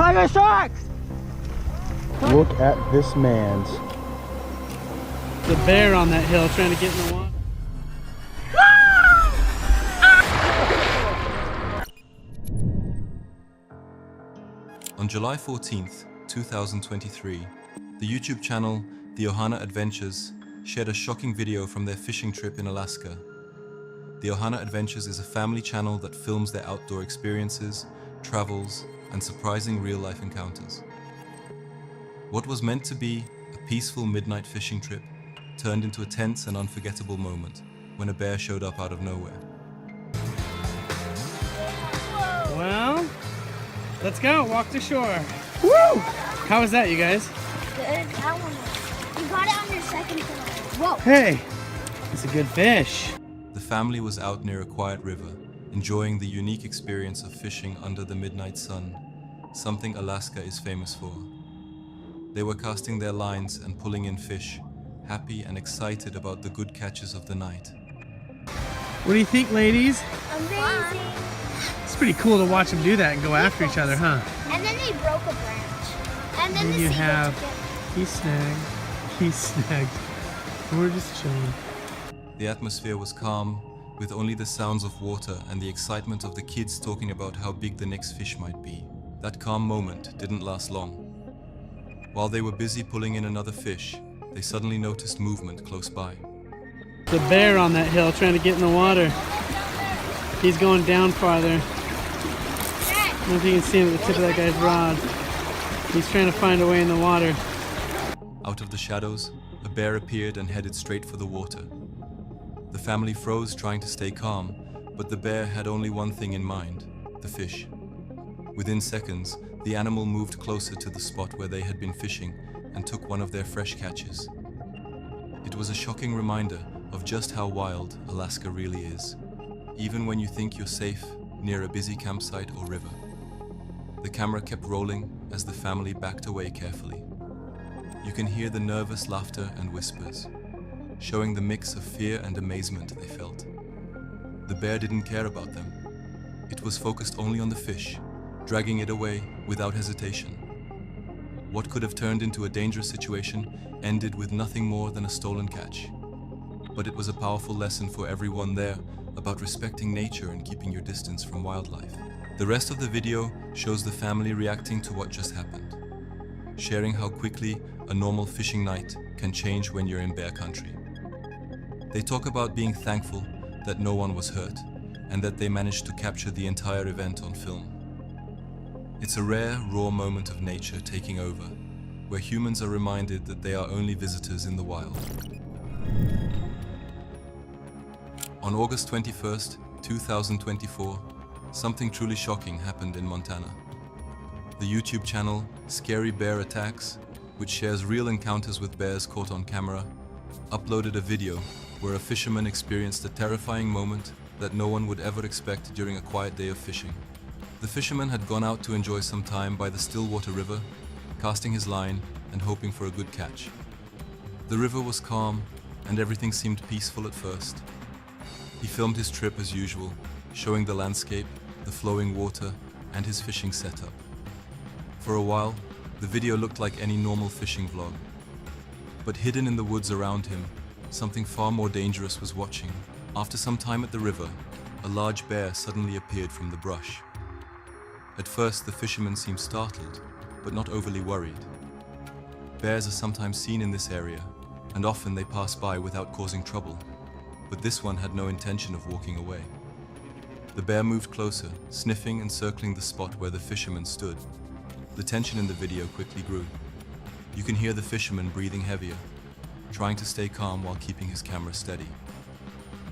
Tiger sharks! Look at this man's. The bear on that hill trying to get in the water. On July 14th, 2023, the YouTube channel The Ohana Adventures shared a shocking video from their fishing trip in Alaska. The Ohana Adventures is a family channel that films their outdoor experiences, travels, and surprising real-life encounters. What was meant to be a peaceful midnight fishing trip turned into a tense and unforgettable moment when a bear showed up out of nowhere. Well, let's go, walk to shore. Woo! How was that, you guys? Good. That one. You got it on your second try. Whoa. Hey, it's a good fish. The family was out near a quiet river, enjoying the unique experience of fishing under the midnight sun, something Alaska is famous for. They were casting their lines and pulling in fish, happy and excited about the good catches of the night. What do you think, ladies? Amazing. It's pretty cool to watch them do that and go after each other, huh? And then they broke a branch. And then And the you seagull have, took it. he's snagged. We're just chilling. The atmosphere was calm, with only the sounds of water and the excitement of the kids talking about how big the next fish might be. That calm moment didn't last long. While they were busy pulling in another fish, they suddenly noticed movement close by. The bear on that hill trying to get in the water. He's going down farther. I don't know if you can see him at the tip of that guy's rod. He's trying to find a way in the water. Out of the shadows, a bear appeared and headed straight for the water. The family froze, trying to stay calm, but the bear had only one thing in mind: the fish. Within seconds, the animal moved closer to the spot where they had been fishing and took one of their fresh catches. It was a shocking reminder of just how wild Alaska really is, even when you think you're safe near a busy campsite or river. The camera kept rolling as the family backed away carefully. You can hear the nervous laughter and whispers, showing the mix of fear and amazement they felt. The bear didn't care about them. It was focused only on the fish, dragging it away without hesitation. What could have turned into a dangerous situation ended with nothing more than a stolen catch. But it was a powerful lesson for everyone there about respecting nature and keeping your distance from wildlife. The rest of the video shows the family reacting to what just happened, sharing how quickly a normal fishing night can change when you're in bear country. They talk about being thankful that no one was hurt and that they managed to capture the entire event on film. It's a rare, raw moment of nature taking over, where humans are reminded that they are only visitors in the wild. On August 21st, 2024, something truly shocking happened in Montana. The YouTube channel Scary Bear Attacks, which shares real encounters with bears caught on camera, uploaded a video where a fisherman experienced a terrifying moment that no one would ever expect during a quiet day of fishing. The fisherman had gone out to enjoy some time by the Stillwater River, casting his line and hoping for a good catch. The river was calm and everything seemed peaceful at first. He filmed his trip as usual, showing the landscape, the flowing water, and his fishing setup. For a while, the video looked like any normal fishing vlog. But hidden in the woods around him, something far more dangerous was watching. After some time at the river, a large bear suddenly appeared from the brush. At first, the fisherman seemed startled, but not overly worried. Bears are sometimes seen in this area, and often they pass by without causing trouble, but this one had no intention of walking away. The bear moved closer, sniffing and circling the spot where the fisherman stood. The tension in the video quickly grew. You can hear the fisherman breathing heavier, trying to stay calm while keeping his camera steady.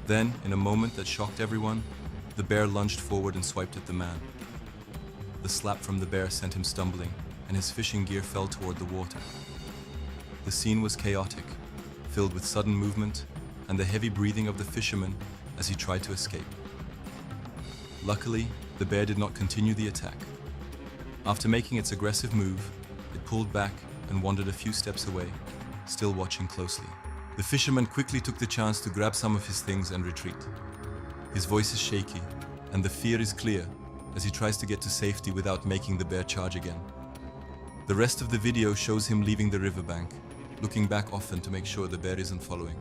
Then, in a moment that shocked everyone, the bear lunged forward and swiped at the man. The slap from the bear sent him stumbling, and his fishing gear fell toward the water. The scene was chaotic, filled with sudden movement and the heavy breathing of the fisherman as he tried to escape. Luckily, the bear did not continue the attack. After making its aggressive move, it pulled back and wandered a few steps away, still watching closely. The fisherman quickly took the chance to grab some of his things and retreat. His voice is shaky, and the fear is clear as he tries to get to safety without making the bear charge again. The rest of the video shows him leaving the riverbank, looking back often to make sure the bear isn't following.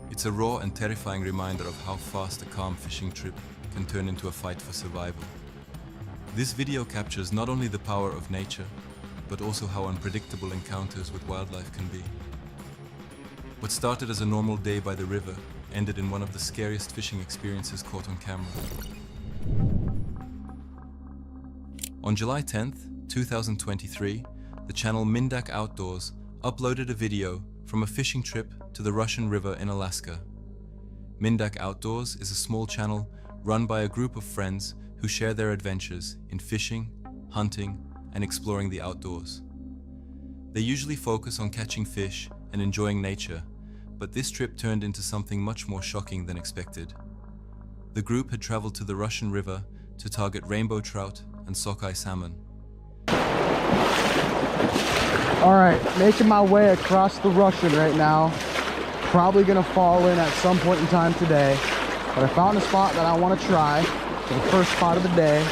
It's a raw and terrifying reminder of how fast a calm fishing trip can turn into a fight for survival. This video captures not only the power of nature, but also how unpredictable encounters with wildlife can be. What started as a normal day by the river ended in one of the scariest fishing experiences caught on camera. On July 10th, 2023, the channel Mindak Outdoors uploaded a video from a fishing trip to the Russian River in Alaska. Mindak Outdoors is a small channel run by a group of friends who share their adventures in fishing, hunting, and exploring the outdoors. They usually focus on catching fish and enjoying nature, but this trip turned into something much more shocking than expected. The group had traveled to the Russian River to target rainbow trout and sockeye salmon. Alright, making my way across the Russian right now. Probably gonna fall in at some point in time today, but I found a spot that I want to try for the first spot of the day.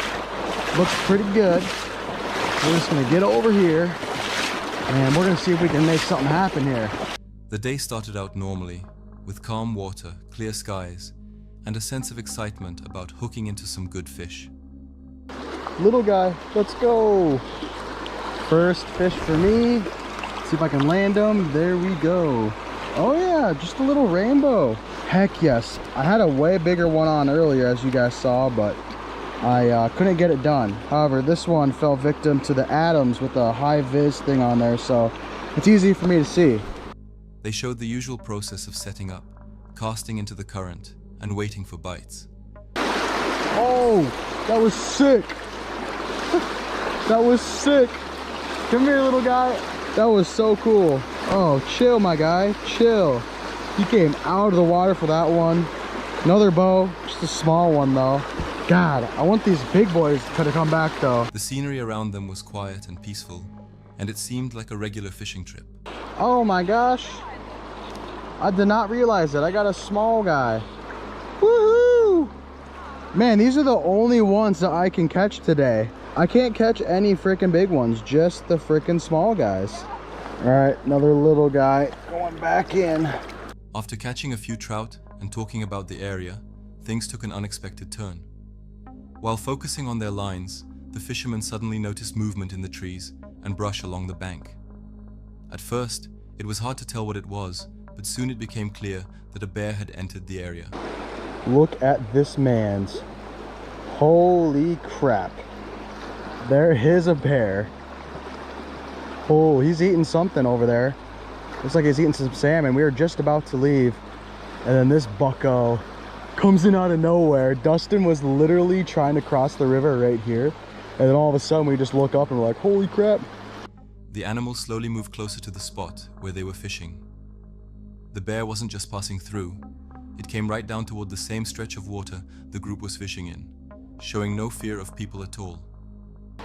Looks pretty good. We're just gonna get over here and we're gonna see if we can make something happen here. The day started out normally, with calm water, clear skies, and a sense of excitement about hooking into some good fish. Little guy, let's go. First fish for me. See if I can land them. There we go. Oh yeah, just a little rainbow. Heck yes. I had a way bigger one on earlier, as you guys saw, but I couldn't get it done. However, this one fell victim to the Adams with a high vis thing on there, so it's easy for me to see. They showed the usual process of setting up, casting into the current, and waiting for bites. Oh, that was sick. That was sick. Come here, little guy. That was so cool. Oh, chill, my guy, chill. He came out of the water for that one. Another bow, just a small one though. God, I want these big boys to come back though. The scenery around them was quiet and peaceful, and it seemed like a regular fishing trip. Oh my gosh. I did not realize it. I got a small guy. Woohoo! Man, these are the only ones that I can catch today. I can't catch any freaking big ones, just the freaking small guys. All right, another little guy going back in. After catching a few trout and talking about the area, things took an unexpected turn. While focusing on their lines, the fishermen suddenly noticed movement in the trees and brush along the bank. At first, it was hard to tell what it was, but soon it became clear that a bear had entered the area. Look at this man's. Holy crap. There is a bear. Oh, he's eating something over there. Looks like he's eating some salmon. We were just about to leave, and then this bucko comes in out of nowhere. Dustin was literally trying to cross the river right here, and then all of a sudden we just look up and we're like, holy crap. The animal slowly moved closer to the spot where they were fishing. The bear wasn't just passing through. It came right down toward the same stretch of water the group was fishing in, showing no fear of people at all.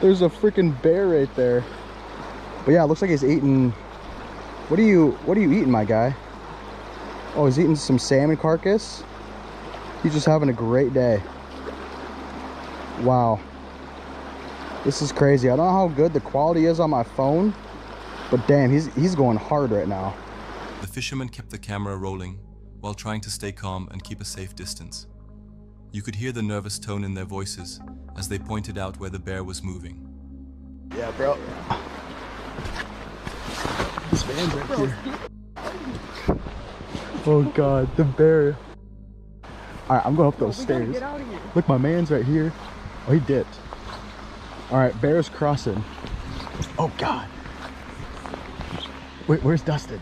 There's a freaking bear right there. But yeah, it looks like he's eating. What are you eating, my guy? Oh, he's eating some salmon carcass. He's just having a great day. Wow. This is crazy. I don't know how good the quality is on my phone, but damn, he's going hard right now. The fishermen kept the camera rolling while trying to stay calm and keep a safe distance. You could hear the nervous tone in their voices as they pointed out where the bear was moving. Yeah, bro. This man's right here. Oh God, the bear. All right, I'm going up those stairs. Look, my man's right here. Oh, he dipped. All right, bear's crossing. Oh God. Wait, where's Dustin?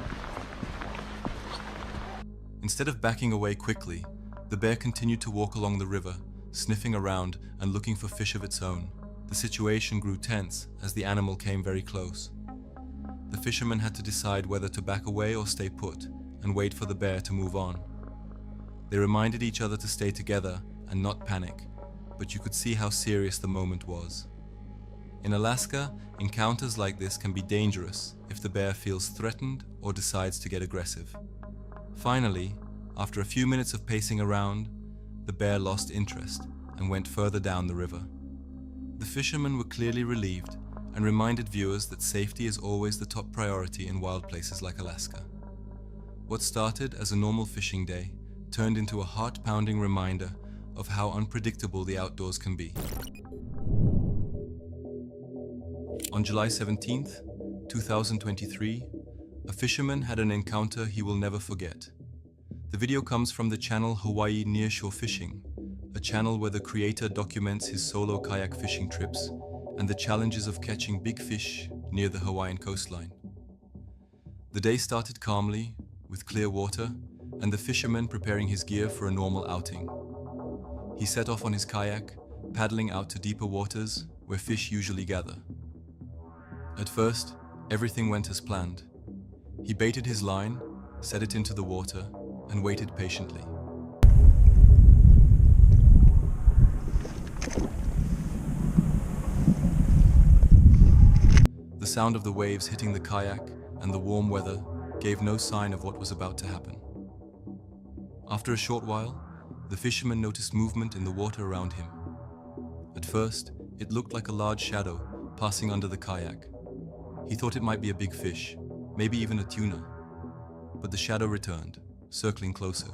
Instead of backing away quickly, the bear continued to walk along the river, sniffing around and looking for fish of its own. The situation grew tense as the animal came very close. The fishermen had to decide whether to back away or stay put and wait for the bear to move on. They reminded each other to stay together and not panic, but you could see how serious the moment was. In Alaska, encounters like this can be dangerous if the bear feels threatened or decides to get aggressive. Finally, after a few minutes of pacing around, the bear lost interest and went further down the river. The fishermen were clearly relieved and reminded viewers that safety is always the top priority in wild places like Alaska. What started as a normal fishing day turned into a heart-pounding reminder of how unpredictable the outdoors can be. On July 17th, 2023, a fisherman had an encounter he will never forget. The video comes from the channel Hawaii Nearshore Fishing, a channel where the creator documents his solo kayak fishing trips and the challenges of catching big fish near the Hawaiian coastline. The day started calmly, with clear water, and the fisherman preparing his gear for a normal outing. He set off on his kayak, paddling out to deeper waters where fish usually gather. At first, everything went as planned. He baited his line, set it into the water, and waited patiently. The sound of the waves hitting the kayak and the warm weather gave no sign of what was about to happen. After a short while, the fisherman noticed movement in the water around him. At first, it looked like a large shadow passing under the kayak. He thought it might be a big fish, maybe even a tuna. But the shadow returned, circling closer.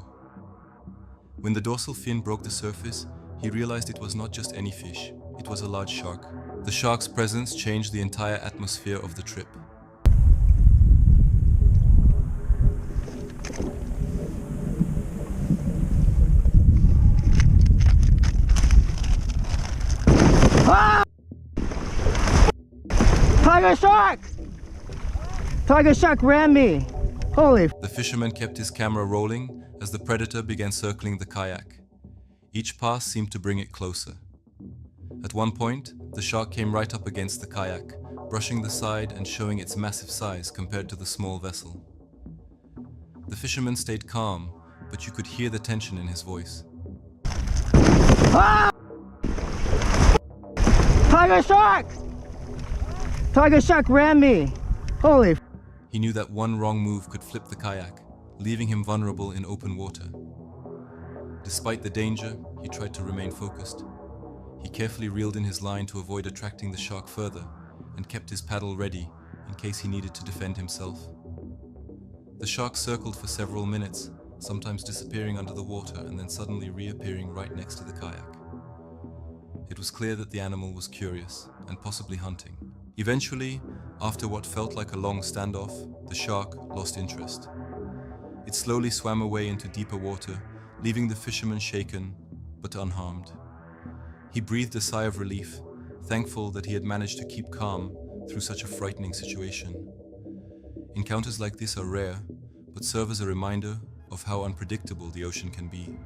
When the dorsal fin broke the surface, he realized it was not just any fish, it was a large shark. The shark's presence changed the entire atmosphere of the trip. Tiger shark! Tiger shark ran me. Holy. The fisherman kept his camera rolling as the predator began circling the kayak. Each pass seemed to bring it closer. At one point, the shark came right up against the kayak, brushing the side and showing its massive size compared to the small vessel. The fisherman stayed calm, but you could hear the tension in his voice. Ah! Tiger shark! Tiger shark ran me. Holy. He knew that one wrong move could flip the kayak, leaving him vulnerable in open water. Despite the danger, he tried to remain focused. He carefully reeled in his line to avoid attracting the shark further and kept his paddle ready in case he needed to defend himself. The shark circled for several minutes, sometimes disappearing under the water and then suddenly reappearing right next to the kayak. It was clear that the animal was curious and possibly hunting. Eventually, after what felt like a long standoff, the shark lost interest. It slowly swam away into deeper water, leaving the fisherman shaken but unharmed. He breathed a sigh of relief, thankful that he had managed to keep calm through such a frightening situation. Encounters like this are rare, but serve as a reminder of how unpredictable the ocean can be,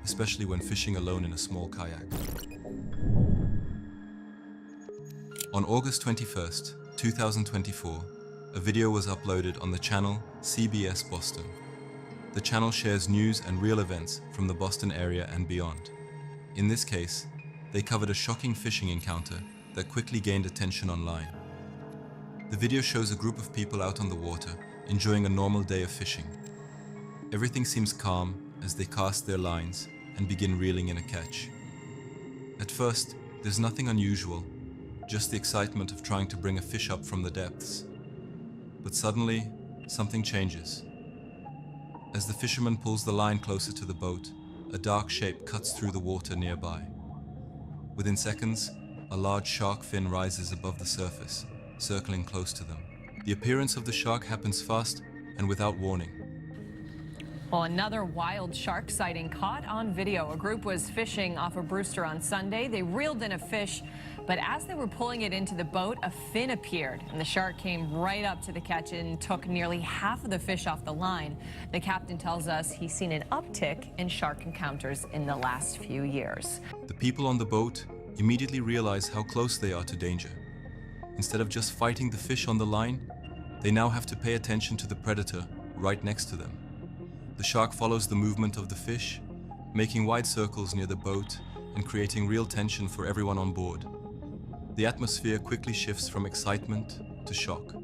especially when fishing alone in a small kayak. On August 21st, 2024, a video was uploaded on the channel CBS Boston. The channel shares news and real events from the Boston area and beyond. In this case, they covered a shocking fishing encounter that quickly gained attention online. The video shows a group of people out on the water, enjoying a normal day of fishing. Everything seems calm as they cast their lines and begin reeling in a catch. At first, there's nothing unusual, just the excitement of trying to bring a fish up from the depths. But suddenly, something changes. As the fisherman pulls the line closer to the boat, a dark shape cuts through the water nearby. Within seconds, a large shark fin rises above the surface, circling close to them. The appearance of the shark happens fast and without warning. Well, another wild shark sighting caught on video. A group was fishing off of Brewster on Sunday. They reeled in a fish, but as they were pulling it into the boat, a fin appeared, and the shark came right up to the catch and took nearly half of the fish off the line. The captain tells us he's seen an uptick in shark encounters in the last few years. The people on the boat immediately realize how close they are to danger. Instead of just fighting the fish on the line, they now have to pay attention to the predator right next to them. The shark follows the movement of the fish, making wide circles near the boat and creating real tension for everyone on board. The atmosphere quickly shifts from excitement to shock.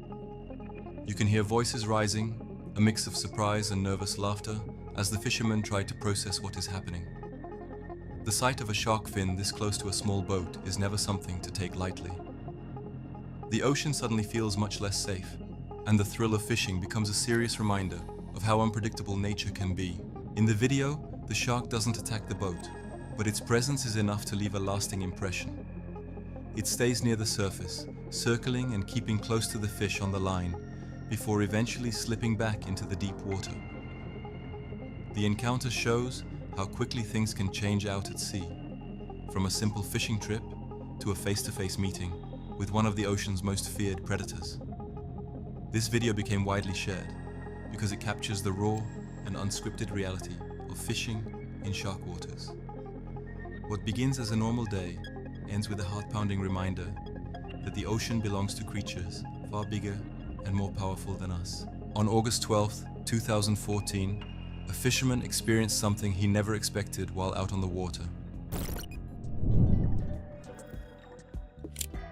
You can hear voices rising, a mix of surprise and nervous laughter, as the fishermen try to process what is happening. The sight of a shark fin this close to a small boat is never something to take lightly. the ocean suddenly feels much less safe, and the thrill of fishing becomes a serious reminder of how unpredictable nature can be. In the video, the shark doesn't attack the boat, but its presence is enough to leave a lasting impression. It stays near the surface, circling and keeping close to the fish on the line, before eventually slipping back into the deep water. The encounter shows how quickly things can change out at sea, from a simple fishing trip to a face-to-face meeting with one of the ocean's most feared predators. This video became widely shared because it captures the raw and unscripted reality of fishing in shark waters. What begins as a normal day ends with a heart-pounding reminder that the ocean belongs to creatures far bigger and more powerful than us. On August 12th, 2014, a fisherman experienced something he never expected while out on the water.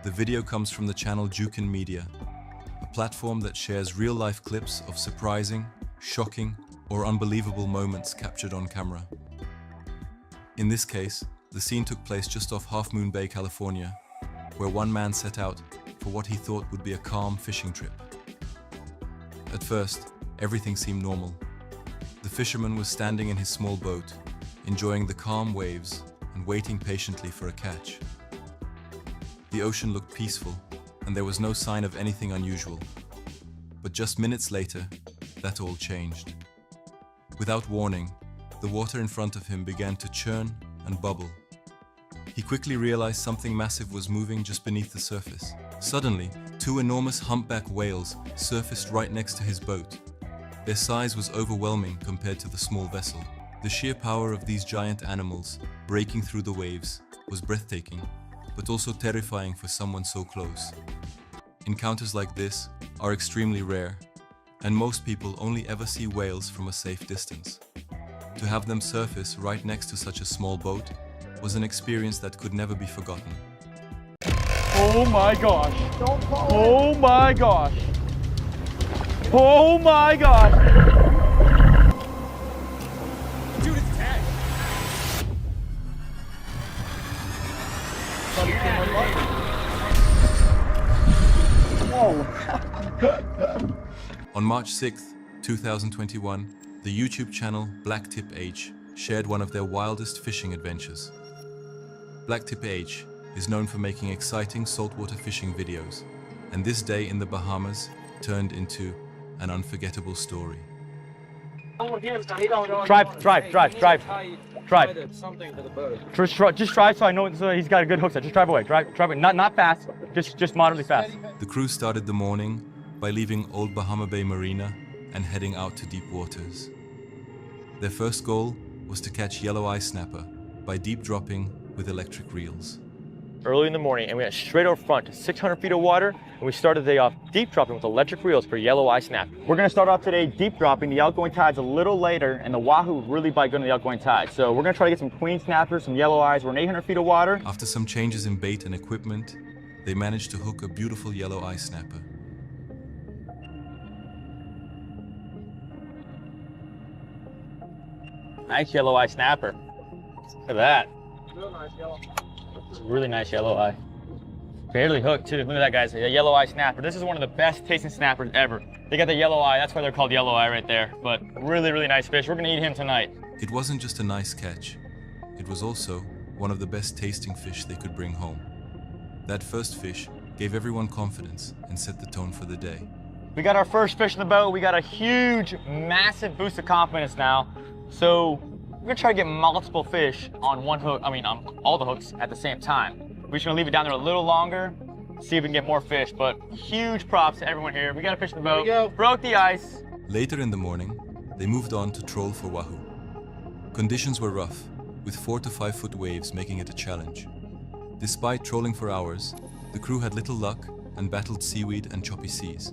The video comes from the channel Jukin Media, a platform that shares real-life clips of surprising, shocking, or unbelievable moments captured on camera. In this case, the scene took place just off Half Moon Bay, California, where one man set out for what he thought would be a calm fishing trip. At first, everything seemed normal. The fisherman was standing in his small boat, enjoying the calm waves and waiting patiently for a catch. The ocean looked peaceful, and there was no sign of anything unusual. But just minutes later, that all changed. Without warning, the water in front of him began to churn and bubble. He quickly realized something massive was moving just beneath the surface. Suddenly, two enormous humpback whales surfaced right next to his boat. Their size was overwhelming compared to the small vessel. The sheer power of these giant animals breaking through the waves was breathtaking, but also terrifying for someone so close. Encounters like this are extremely rare, and most people only ever see whales from a safe distance. To have them surface right next to such a small boat was an experience that could never be forgotten. Oh my gosh. Oh my gosh. Oh my gosh. Dude, it's tagged. On March 6th, 2021, the YouTube channel Blacktip H shared one of their wildest fishing adventures. Blacktip H is known for making exciting saltwater fishing videos, and this day in the Bahamas turned into an unforgettable story. Drive. Just drive so I know so he's got a good hook set. Just drive away. Drive away. Not fast. Just moderately fast. The crew started the morning by leaving Old Bahama Bay Marina and heading out to deep waters. Their first goal was to catch yellow eye snapper by deep dropping with electric reels. Early in the morning, and we went straight over front to 600 feet of water, and we started the day off deep dropping with electric reels for yellow eye snapper. We're gonna start off today deep dropping. The outgoing tide's a little later, and the wahoo really bite good on the outgoing tide. So we're gonna try to get some queen snappers, some yellow eyes. We're in 800 feet of water. After some changes in bait and equipment, they managed to hook a beautiful yellow eye snapper. Nice yellow eye snapper. Look at that. Really nice yellow eye. Barely hooked too. Look at that, guys. A yellow eye snapper. This is one of the best tasting snappers ever. They got the yellow eye. That's why they're called yellow eye right there. But really, really nice fish. We're gonna eat him tonight. It wasn't just a nice catch. It was also one of the best tasting fish they could bring home. That first fish gave everyone confidence and set the tone for the day. We got our first fish in the boat. We got a huge, massive boost of confidence now. So we're gonna try to get multiple fish on one hook. I mean, on all the hooks at the same time. We're just gonna leave it down there a little longer, see if we can get more fish. But huge props to everyone here. We got a fish in the boat. Broke the ice. Later in the morning, they moved on to troll for wahoo. Conditions were rough, with 4 to 5 foot waves making it a challenge. Despite trolling for hours, the crew had little luck and battled seaweed and choppy seas.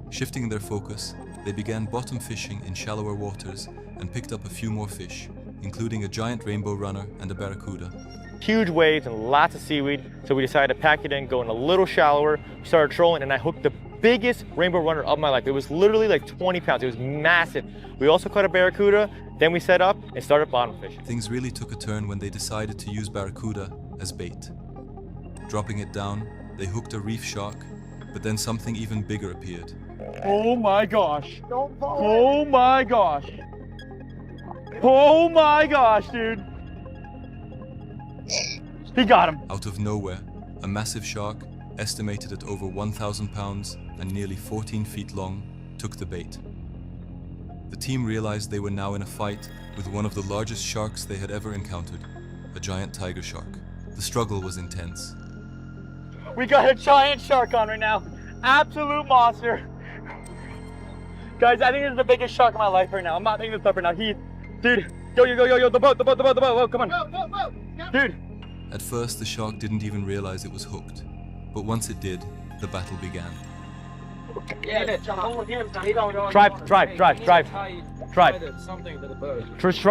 Shifting their focus, they began bottom fishing in shallower waters and picked up a few more fish, including a giant rainbow runner and a barracuda. Huge waves and lots of seaweed, so we decided to pack it in, go in a little shallower. We started trolling, and I hooked the biggest rainbow runner of my life. It was literally like 20 pounds. It was massive. We also caught a barracuda, then we set up and started bottom fishing. Things really took a turn when they decided to use barracuda as bait. Dropping it down, they hooked a reef shark But then something even bigger appeared. Oh my gosh. Oh my gosh. Oh my gosh, dude. He got him. Out of nowhere, a massive shark, estimated at over 1,000 pounds and nearly 14 feet long, took the bait. The team realized they were now in a fight with one of the largest sharks they had ever encountered, a giant tiger shark. The struggle was intense. We got a giant shark on right now. Absolute monster. Guys, I think this is the biggest shark of my life right now. I'm not making this up right now. Dude, yo, the boat, come on. Dude. At first, the shark didn't even realize it was hooked. But once it did, the battle began. Drive.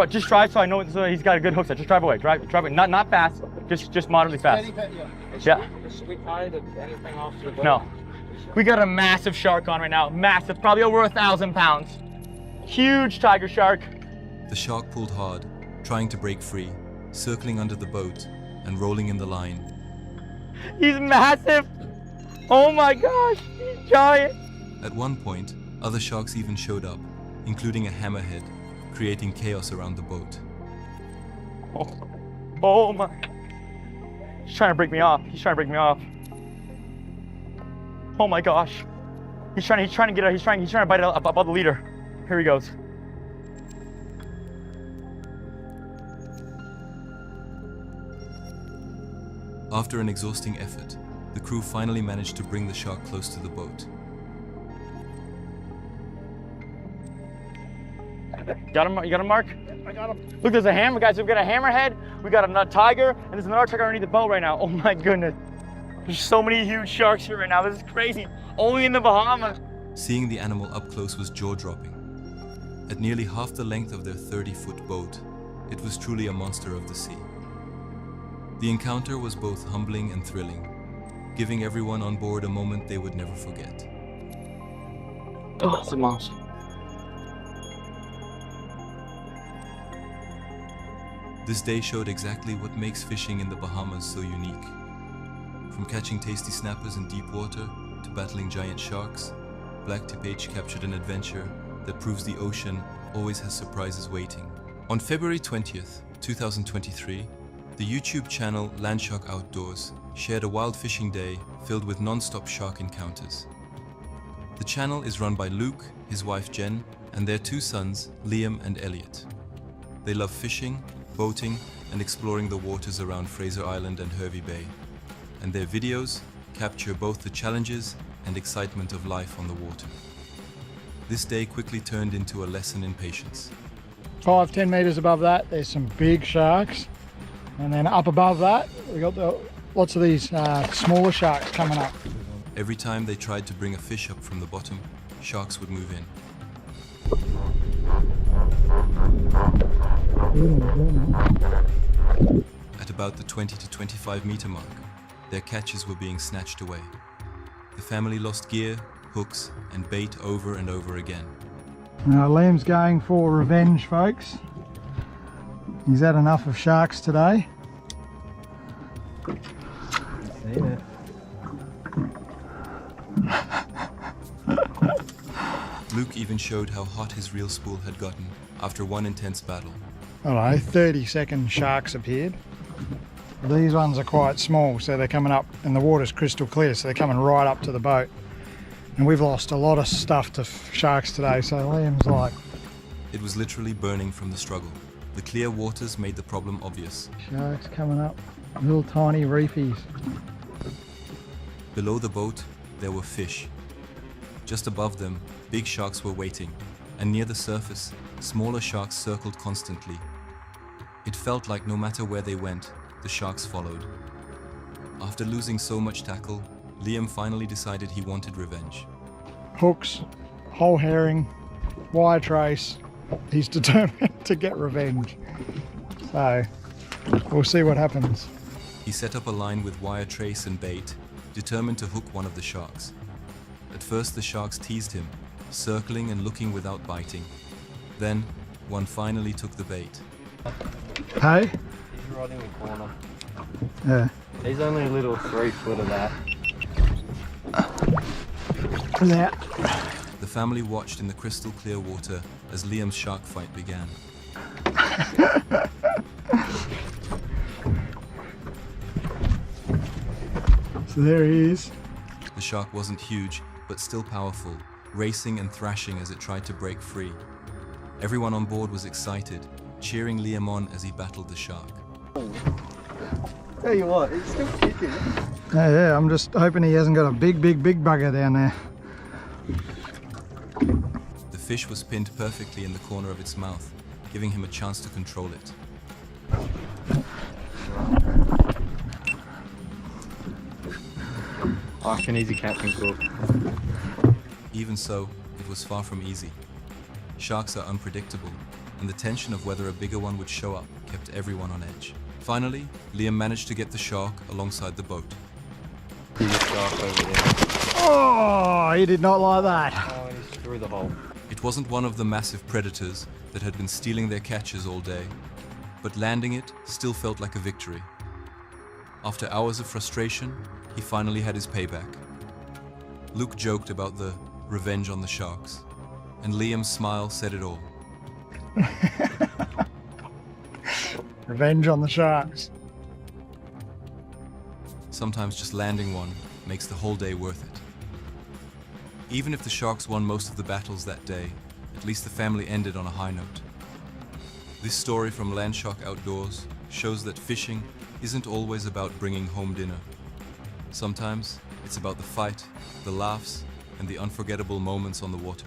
Just drive so I know he's got a good hook set. Just drive away. Drive away. Not fast. Just moderately fast. Yeah. No. We got a massive shark on right now. Massive, probably over 1,000 pounds. Huge tiger shark. The shark pulled hard, trying to break free, circling under the boat and rolling in the line. He's massive. Oh my gosh, he's giant. At one point, other sharks even showed up, including a hammerhead, creating chaos around the boat. Oh my. He's trying to break me off. Oh my gosh. He's trying to bite it above the leader. Here he goes. After an exhausting effort, the crew finally managed to bring the shark close to the boat. Got him? You got him, Mark? I got him. Look, there's a hammer, guys. We've got a hammerhead, we got a tiger, and there's another tiger underneath the boat right now. Oh my goodness. There's so many huge sharks here right now. This is crazy. Only in the Bahamas. Seeing the animal up close was jaw-dropping. At nearly half the length of their 30-foot boat, it was truly a monster of the sea. The encounter was both humbling and thrilling, giving everyone on board a moment they would never forget. Oh, it's a monster. This day showed exactly what makes fishing in the Bahamas so unique. From catching tasty snappers in deep water to battling giant sharks, Blacktip H captured an adventure that proves the ocean always has surprises waiting. On February 20th, 2023, the YouTube channel Landshark Outdoors shared a wild fishing day filled with non-stop shark encounters. The channel is run by Luke, his wife Jen, and their two sons, Liam and Elliot. They love fishing, boating, and exploring the waters around Fraser Island and Hervey Bay, and their videos capture both the challenges and excitement of life on the water. This day quickly turned into a lesson in patience. 5-10 meters above that, there's some big sharks. And then up above that, we got lots of these smaller sharks coming up. Every time they tried to bring a fish up from the bottom, sharks would move in. At about the 20 to 25 meter mark, their catches were being snatched away. The family lost gear, hooks, and bait over and over again. Now Liam's going for revenge, folks. He's had enough of sharks today. Seen it. Luke even showed how hot his reel spool had gotten after one intense battle. I don't know, 30-second sharks appeared. These ones are quite small, so they're coming up, and the water's crystal clear, so they're coming right up to the boat. And we've lost a lot of stuff to sharks today, so Liam's like... It was literally burning from the struggle. The clear waters made the problem obvious. Sharks coming up, little tiny reefies. Below the boat, there were fish. Just above them, big sharks were waiting, and near the surface, smaller sharks circled constantly. It felt like no matter where they went, the sharks followed. After losing so much tackle, Liam finally decided he wanted revenge. Hooks, whole herring, wire trace. He's determined to get revenge. So, we'll see what happens. He set up a line with wire trace and bait, determined to hook one of the sharks. At first the sharks teased him, circling and looking without biting. Then, one finally took the bait. Hey? He's right in the corner. Yeah. He's only a little 3 foot of that. Without. The family watched in the crystal clear water as Liam's shark fight began. So there he is. The shark wasn't huge, but still powerful, racing and thrashing as it tried to break free. Everyone on board was excited, cheering Liam on as he battled the shark. Tell you what, it's still kicking. Yeah, I'm just hoping he hasn't got a big bugger down there. The fish was pinned perfectly in the corner of its mouth, giving him a chance to control it. An easy catching call. Even so, it was far from easy. Sharks are unpredictable, and the tension of whether a bigger one would show up kept everyone on edge. Finally, Liam managed to get the shark alongside the boat. Oh, he did not like that. Oh, he's through the hole. It wasn't one of the massive predators that had been stealing their catches all day, but landing it still felt like a victory. After hours of frustration, he finally had his payback. Luke joked about the revenge on the sharks, and Liam's smile said it all. Revenge on the sharks. Sometimes just landing one makes the whole day worth it. Even if the sharks won most of the battles that day, at least the family ended on a high note. This story from Landshark Outdoors shows that fishing isn't always about bringing home dinner. Sometimes it's about the fight, the laughs, and the unforgettable moments on the water.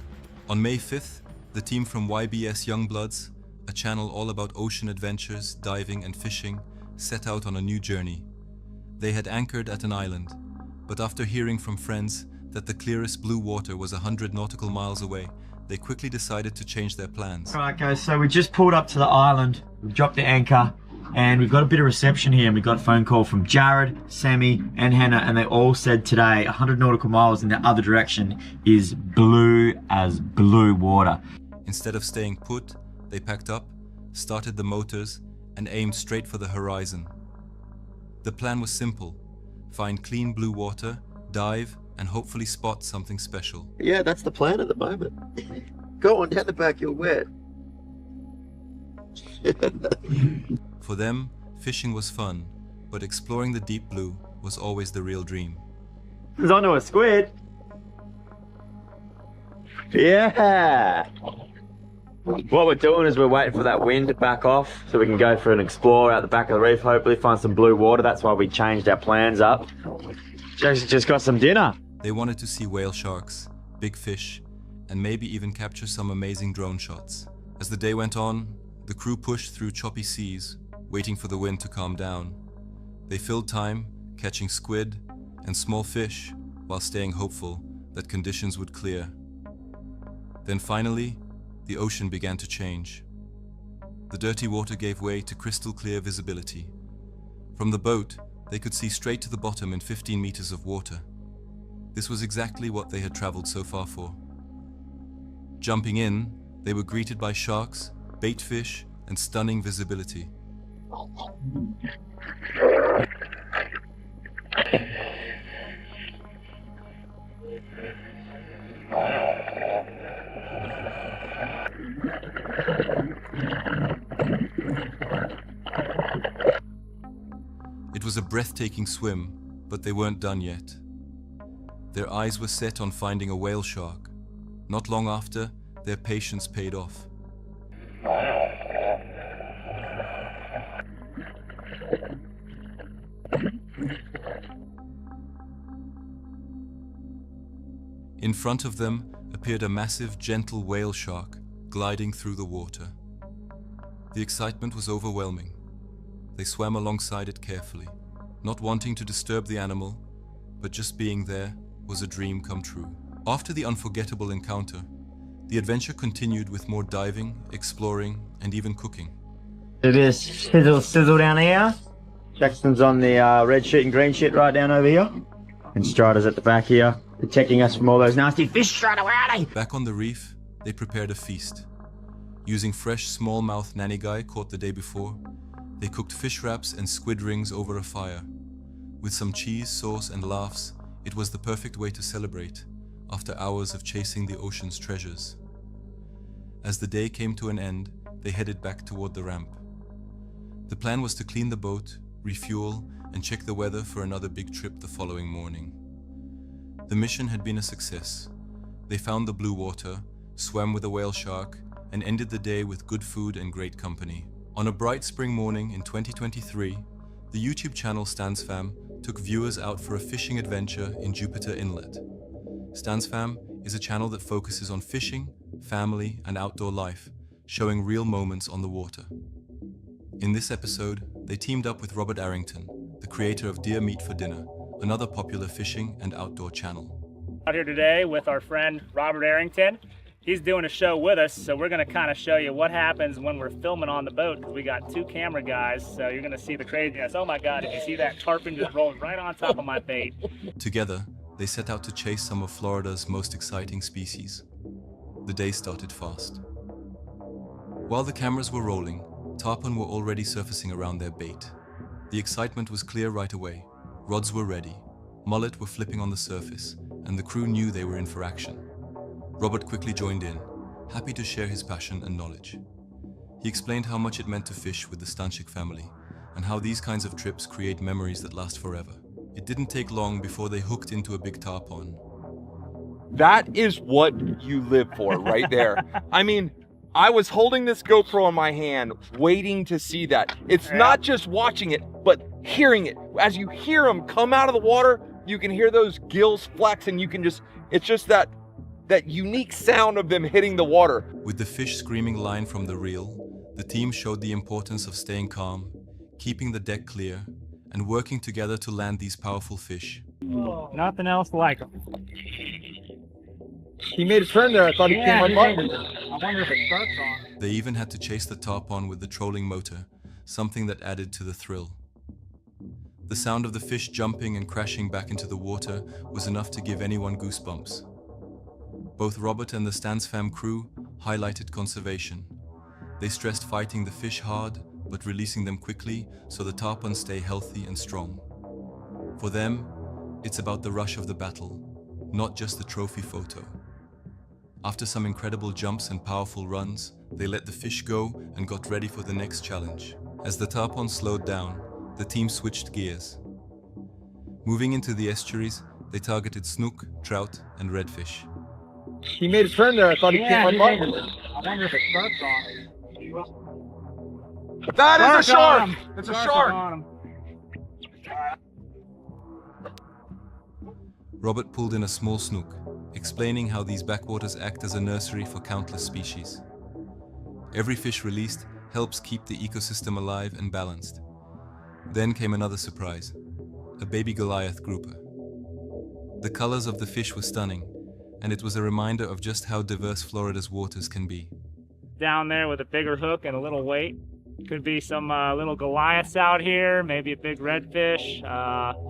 On May 5th, the team from YBS Youngbloods, a channel all about ocean adventures, diving and fishing, set out on a new journey. They had anchored at an island, but after hearing from friends that the clearest blue water was 100 nautical miles away, they quickly decided to change their plans. Alright guys, so we just pulled up to the island, we've dropped the anchor, and we've got a bit of reception here, and we got a phone call from Jared, Sammy, and Hannah, and they all said today 100 nautical miles in the other direction is blue as blue water. Instead of staying put, they packed up, started the motors, and aimed straight for the horizon. The plan was simple: find clean blue water, dive, and hopefully spot something special. Yeah, that's the plan at the moment. Go on down the back, you're wet. For them, fishing was fun, but exploring the deep blue was always the real dream. It's onto a squid. Yeah. What we're doing is we're waiting for that wind to back off so we can go for an explore out the back of the reef, hopefully find some blue water. That's why we changed our plans up. Just got some dinner. They wanted to see whale sharks, big fish, and maybe even capture some amazing drone shots. As the day went on, the crew pushed through choppy seas, waiting for the wind to calm down. They filled time, catching squid and small fish, while staying hopeful that conditions would clear. Then finally, the ocean began to change. The dirty water gave way to crystal clear visibility. From the boat, they could see straight to the bottom in 15 meters of water. This was exactly what they had traveled so far for. Jumping in, they were greeted by sharks, bait fish, and stunning visibility. It was a breathtaking swim, but they weren't done yet. Their eyes were set on finding a whale shark. Not long after, their patience paid off. In front of them appeared a massive, gentle whale shark gliding through the water. The excitement was overwhelming. They swam alongside it carefully, not wanting to disturb the animal, but just being there was a dream come true. After the unforgettable encounter, the adventure continued with more diving, exploring, and even cooking. It is sizzle down here. Jackson's on the red sheet and green sheet right down over here. And Strider's at the back here, protecting us from all those nasty fish. Strider, where are they? Back on the reef, they prepared a feast. Using fresh smallmouth nannygai caught the day before, they cooked fish wraps and squid rings over a fire. With some cheese, sauce, and laughs, it was the perfect way to celebrate after hours of chasing the ocean's treasures. As the day came to an end, they headed back toward the ramp. The plan was to clean the boat, refuel, and check the weather for another big trip the following morning. The mission had been a success. They found the blue water, swam with a whale shark, and ended the day with good food and great company. On a bright spring morning in 2023, the YouTube channel StansFam took viewers out for a fishing adventure in Jupiter Inlet. StansFam is a channel that focuses on fishing, family, and outdoor life, showing real moments on the water. In this episode, they teamed up with Robert Arrington, the creator of Deer Meat for Dinner, another popular fishing and outdoor channel. Out here today with our friend Robert Arrington. He's doing a show with us, so we're going to kind of show you what happens when we're filming on the boat, because we got 2 camera guys, so you're going to see the craziness. Oh my God, if you see that tarpon just roll right on top of my bait. Together, they set out to chase some of Florida's most exciting species. The day started fast. While the cameras were rolling, tarpon were already surfacing around their bait. The excitement was clear right away. Rods were ready, mullet were flipping on the surface, and the crew knew they were in for action. Robert quickly joined in, happy to share his passion and knowledge. He explained how much it meant to fish with the Stanchik family, and how these kinds of trips create memories that last forever. It didn't take long before they hooked into a big tarpon. That is what you live for right there. I mean, I was holding this GoPro in my hand, waiting to see that. It's not just watching it, but hearing it. As you hear them come out of the water, you can hear those gills flex, and you can just, it's just that unique sound of them hitting the water. With the fish screaming line from the reel, the team showed the importance of staying calm, keeping the deck clear, and working together to land these powerful fish. Nothing else like them. He made a turn there. I thought he came right by me. I wonder if it starts on. They even had to chase the tarpon with the trolling motor, something that added to the thrill. The sound of the fish jumping and crashing back into the water was enough to give anyone goosebumps. Both Robert and the StansFam crew highlighted conservation. They stressed fighting the fish hard, but releasing them quickly so the tarpon stay healthy and strong. For them, it's about the rush of the battle, not just the trophy photo. After some incredible jumps and powerful runs, they let the fish go and got ready for the next challenge. As the tarpon slowed down, the team switched gears. Moving into the estuaries, they targeted snook, trout, and redfish. He made a turn there. I thought he came right by me. I wonder if it starts on. That is a shark! It's a shark! Robert pulled in a small snook, explaining how these backwaters act as a nursery for countless species. Every fish released helps keep the ecosystem alive and balanced. Then came another surprise, a baby Goliath grouper. The colors of the fish were stunning, and it was a reminder of just how diverse Florida's waters can be. Down there with a bigger hook and a little weight. Could be some little Goliaths out here, maybe a big redfish.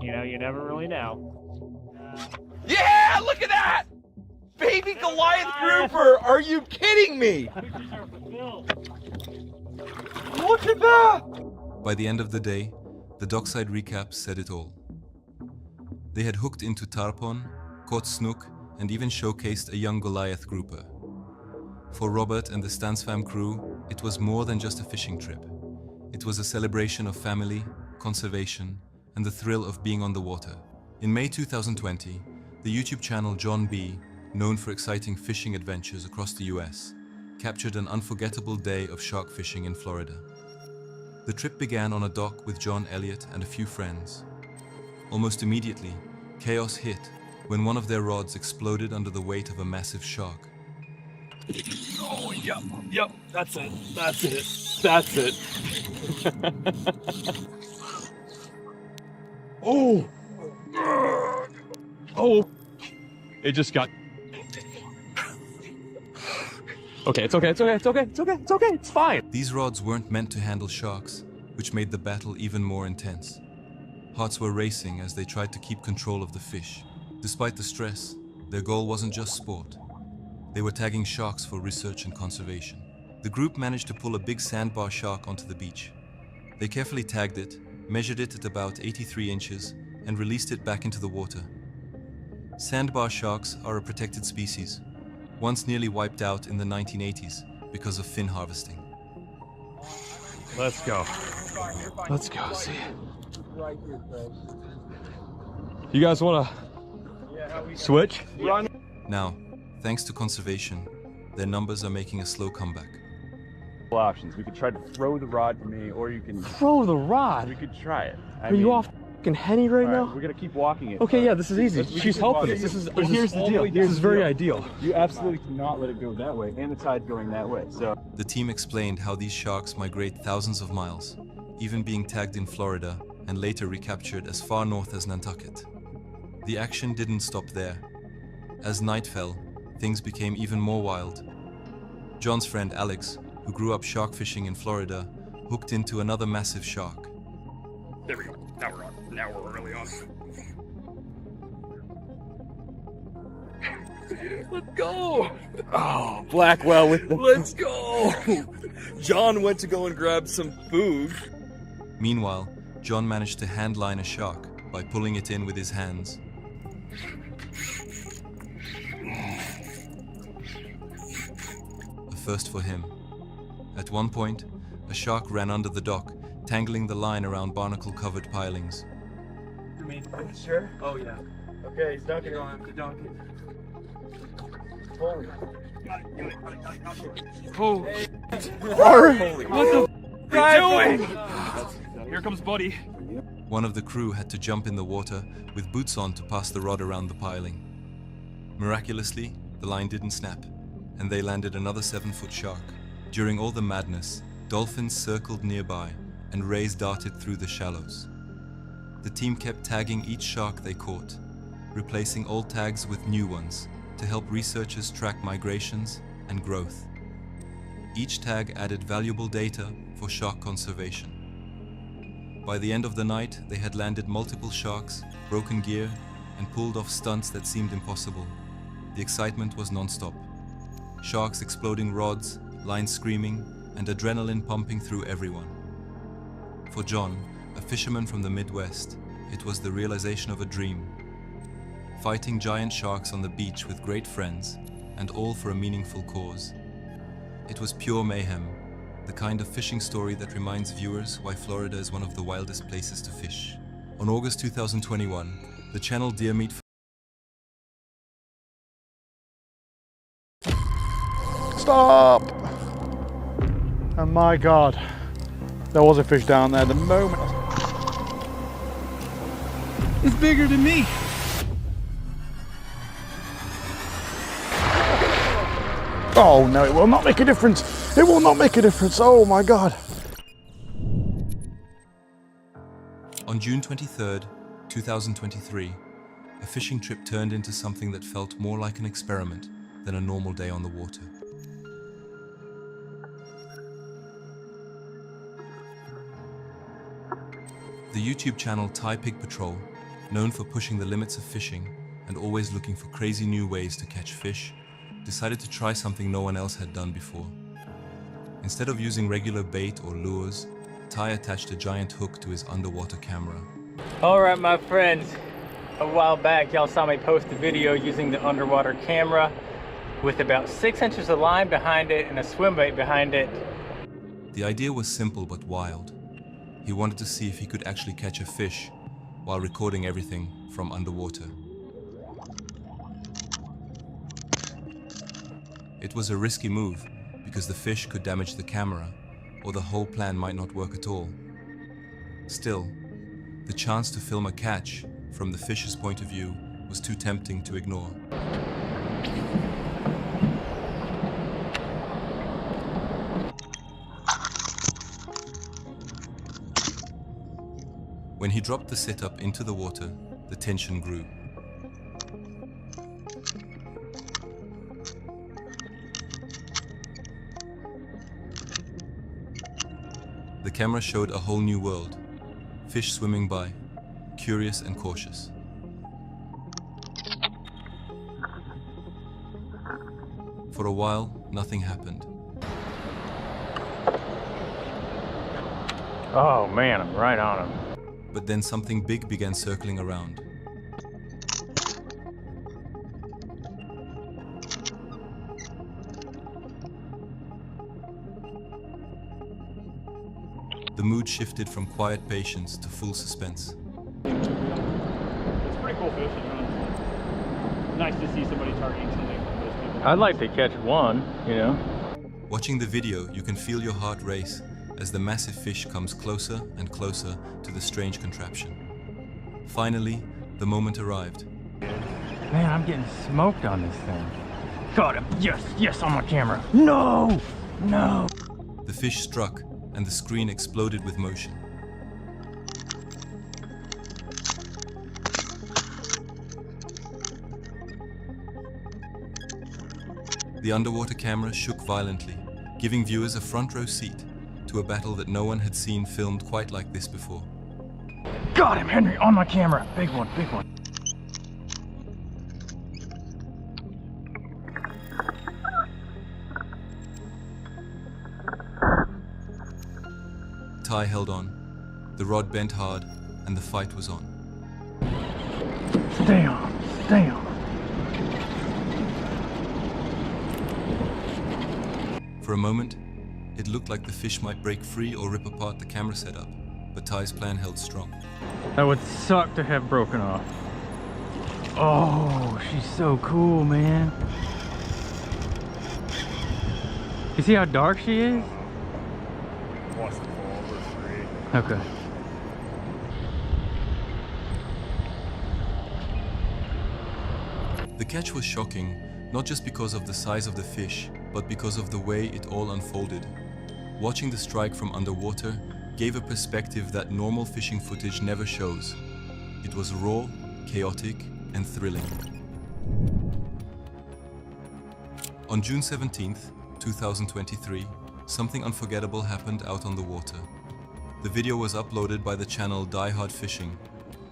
You never really know. Yeah, look at that! Baby Goliath grouper! Are you kidding me? Look at that! By the end of the day, the dockside recap said it all. They had hooked into tarpon, caught snook, and even showcased a young Goliath grouper. For Robert and the StansFam crew, it was more than just a fishing trip. It was a celebration of family, conservation, and the thrill of being on the water. In May 2020, the YouTube channel John B., known for exciting fishing adventures across the US, captured an unforgettable day of shark fishing in Florida. The trip began on a dock with John Elliott and a few friends. Almost immediately, chaos hit when one of their rods exploded under the weight of a massive shark. Oh, yep, that's it. Oh, it just got... Okay, it's fine. These rods weren't meant to handle sharks, which made the battle even more intense. Hearts were racing as they tried to keep control of the fish. Despite the stress, their goal wasn't just sport. They were tagging sharks for research and conservation. The group managed to pull a big sandbar shark onto the beach. They carefully tagged it, measured it at about 83 inches, and released it back into the water. Sandbar sharks are a protected species, once nearly wiped out in the 1980s because of fin harvesting. Let's go. Let's go see. You guys want to switch? Now, thanks to conservation, their numbers are making a slow comeback. Options. We could try to throw the rod for me, or you can throw the rod. We could try it. Are you off fucking Henny right now? We're gonna keep walking it. Okay, yeah, this is easy. She's helping us. This is here's the deal. This is very ideal. You absolutely cannot let it go that way, and the tide's going that way. So the team explained how these sharks migrate thousands of miles, even being tagged in Florida and later recaptured as far north as Nantucket. The action didn't stop there. As night fell, things became even more wild. John's friend Alex, who grew up shark fishing in Florida, hooked into another massive shark. There we go. Now we're on. Now we're early on. let's go. Oh, Blackwell with the. Let's go. John went to go and grab some food. Meanwhile, John managed to handline a shark by pulling it in with his hands. A first for him. At one point, a shark ran under the dock, tangling the line around barnacle-covered pilings. You mean, sure? Oh, yeah. Okay, he's dunking on him. Dunking. Holy. Holy. Holy. What the f*** are you doing? Here comes Buddy. One of the crew had to jump in the water with boots on to pass the rod around the piling. Miraculously, the line didn't snap, and they landed another 7-foot shark. During all the madness, dolphins circled nearby and rays darted through the shallows. The team kept tagging each shark they caught, replacing old tags with new ones to help researchers track migrations and growth. Each tag added valuable data for shark conservation. By the end of the night, they had landed multiple sharks, broken gear, and pulled off stunts that seemed impossible. The excitement was non-stop. Sharks exploding rods, lines screaming, and adrenaline pumping through everyone. For John, a fisherman from the Midwest, it was the realization of a dream. Fighting giant sharks on the beach with great friends, and all for a meaningful cause. It was pure mayhem, the kind of fishing story that reminds viewers why Florida is one of the wildest places to fish. On August 2021, the channel Deer Meat Stop! And my God, there was a fish down there the moment. It's bigger than me. Oh no, it will not make a difference. It will not make a difference. Oh my God. On June 23rd, 2023, a fishing trip turned into something that felt more like an experiment than a normal day on the water. The YouTube channel Thai Pig Patrol, known for pushing the limits of fishing and always looking for crazy new ways to catch fish, decided to try something no one else had done before. Instead of using regular bait or lures, Thai attached a giant hook to his underwater camera. Alright my friends, a while back y'all saw me post a video using the underwater camera with about 6 inches of line behind it and a swim bait behind it. The idea was simple but wild. He wanted to see if he could actually catch a fish while recording everything from underwater. It was a risky move because the fish could damage the camera or the whole plan might not work at all. Still, the chance to film a catch from the fish's point of view was too tempting to ignore. When he dropped the setup into the water, the tension grew. The camera showed a whole new world. Fish swimming by, curious and cautious. For a while, nothing happened. Oh man, I'm right on him. But then something big began circling around. the mood shifted from quiet patience to full suspense. It's pretty cool fishing, honestly. Nice to see somebody targeting something from those people. I'd like to catch one, you know. Watching the video, you can feel your heart race as the massive fish comes closer and closer to the strange contraption. Finally, the moment arrived. Man, I'm getting smoked on this thing. Got him. Yes, yes, on my camera. No, no. The fish struck and the screen exploded with motion. The underwater camera shook violently, giving viewers a front row seat to a battle that no one had seen filmed quite like this before. Got him, Henry, on my camera. Big one, big one. Ty held on, the rod bent hard, and the fight was on. Stay on, stay on. For a moment, it looked like the fish might break free or rip apart the camera setup, but Ty's plan held strong. That would suck to have broken off. Oh, she's so cool, man. You see how dark she is? Wants to fall over free. Okay. The catch was shocking, not just because of the size of the fish, but because of the way it all unfolded. Watching the strike from underwater gave a perspective that normal fishing footage never shows. It was raw, chaotic, and thrilling. On June 17th, 2023, something unforgettable happened out on the water. The video was uploaded by the channel Die Hard Fishing,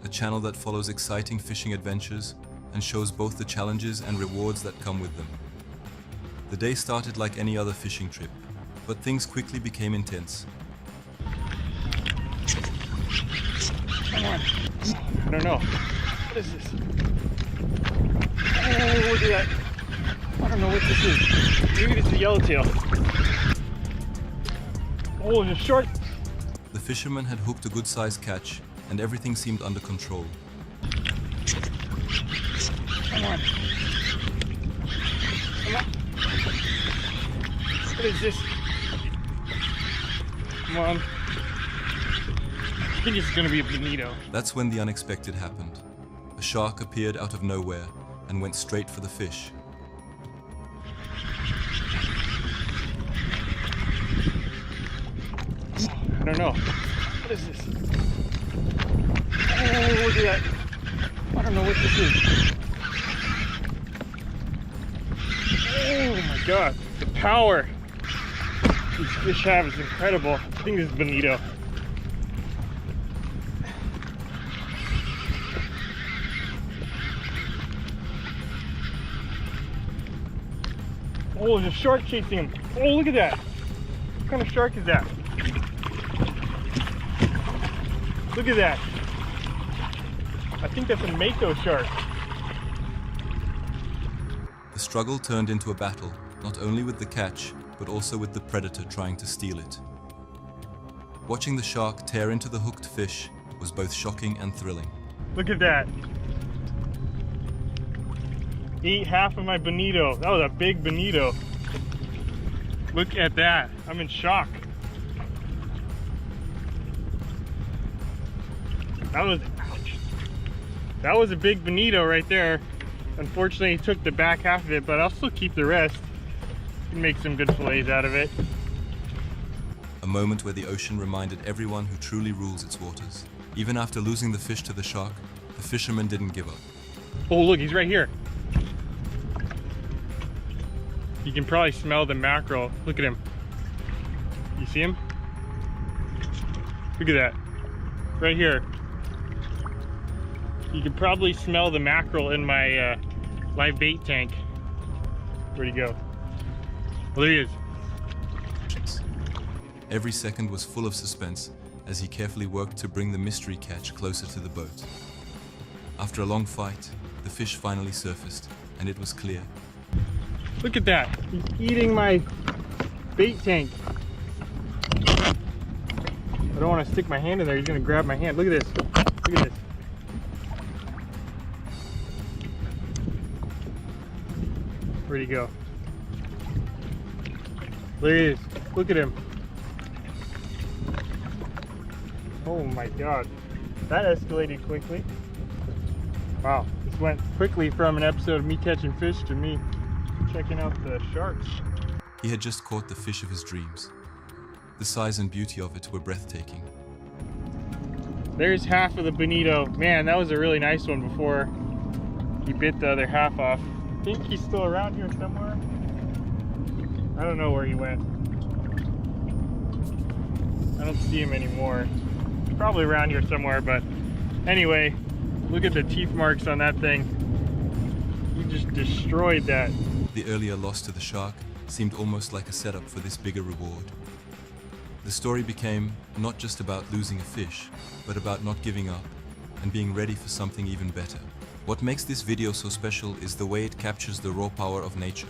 a channel that follows exciting fishing adventures and shows both the challenges and rewards that come with them. The day started like any other fishing trip, but things quickly became intense. Come on. I don't know. What is this? Oh, look at that. I don't know what this is. Maybe this is a yellowtail. Oh, it's a shark. The fisherman had hooked a good-sized catch, and everything seemed under control. Come on. Come on. What is this? Come on. I think it's gonna be a bonito. That's when the unexpected happened. A shark appeared out of nowhere and went straight for the fish. I don't know. What is this? Oh, look at that. I don't know what this is. Oh my god. The power these fish have is incredible. I think this is bonito. Oh, there's a shark chasing him. Oh, look at that. What kind of shark is that? Look at that. I think that's a mako shark. The struggle turned into a battle, not only with the catch, but also with the predator trying to steal it. Watching the shark tear into the hooked fish was both shocking and thrilling. Look at that. Ate half of my bonito. That was a big bonito. Look at that. I'm in shock. That was a big bonito right there. Unfortunately, he took the back half of it, but I'll still keep the rest. Can make some good fillets out of it. A moment where the ocean reminded everyone who truly rules its waters. Even after losing the fish to the shark, the fisherman didn't give up. Oh, look, he's right here. You can probably smell the mackerel. Look at him. You see him? Look at that. Right here. You can probably smell the mackerel in my live bait tank. Where'd he go? Well, there he is. Every second was full of suspense as he carefully worked to bring the mystery catch closer to the boat. After a long fight, the fish finally surfaced, and it was clear. Look at that. He's eating my bait tank. I don't want to stick my hand in there. He's gonna grab my hand. Look at this. Look at this. Where'd he go? There he is. Look at him. Oh my God. That escalated quickly. Wow. This went quickly from an episode of me catching fish to me checking out the sharks. He had just caught the fish of his dreams. The size and beauty of it were breathtaking. There's half of the bonito. Man, that was a really nice one before he bit the other half off. I think he's still around here somewhere. I don't know where he went. I don't see him anymore. He's probably around here somewhere, but anyway, look at the teeth marks on that thing. He just destroyed that. The earlier loss to the shark seemed almost like a setup for this bigger reward. The story became not just about losing a fish, but about not giving up and being ready for something even better. What makes this video so special is the way it captures the raw power of nature.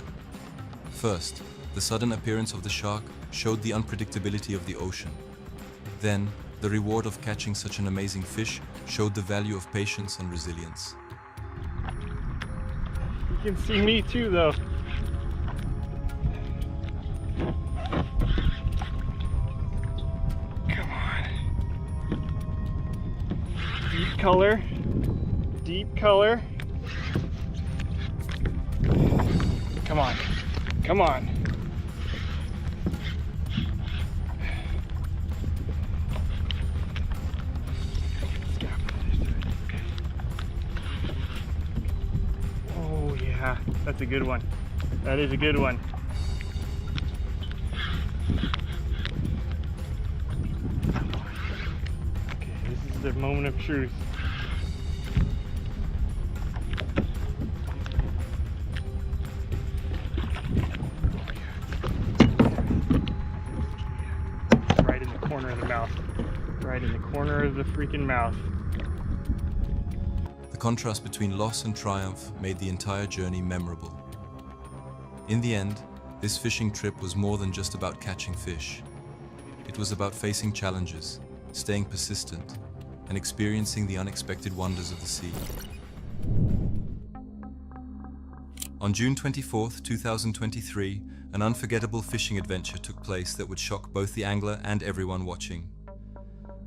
First, the sudden appearance of the shark showed the unpredictability of the ocean. Then, the reward of catching such an amazing fish showed the value of patience and resilience. You can see me too, though. Come on. Deep color. Deep color. Come on. Come on. Oh yeah, that's a good one. That is a good one. Okay, this is the moment of truth. Right in the corner of the mouth. Right in the corner of the freaking mouth. The contrast between loss and triumph made the entire journey memorable. In the end, this fishing trip was more than just about catching fish. It was about facing challenges, staying persistent, and experiencing the unexpected wonders of the sea. On June 24th, 2023, an unforgettable fishing adventure took place that would shock both the angler and everyone watching.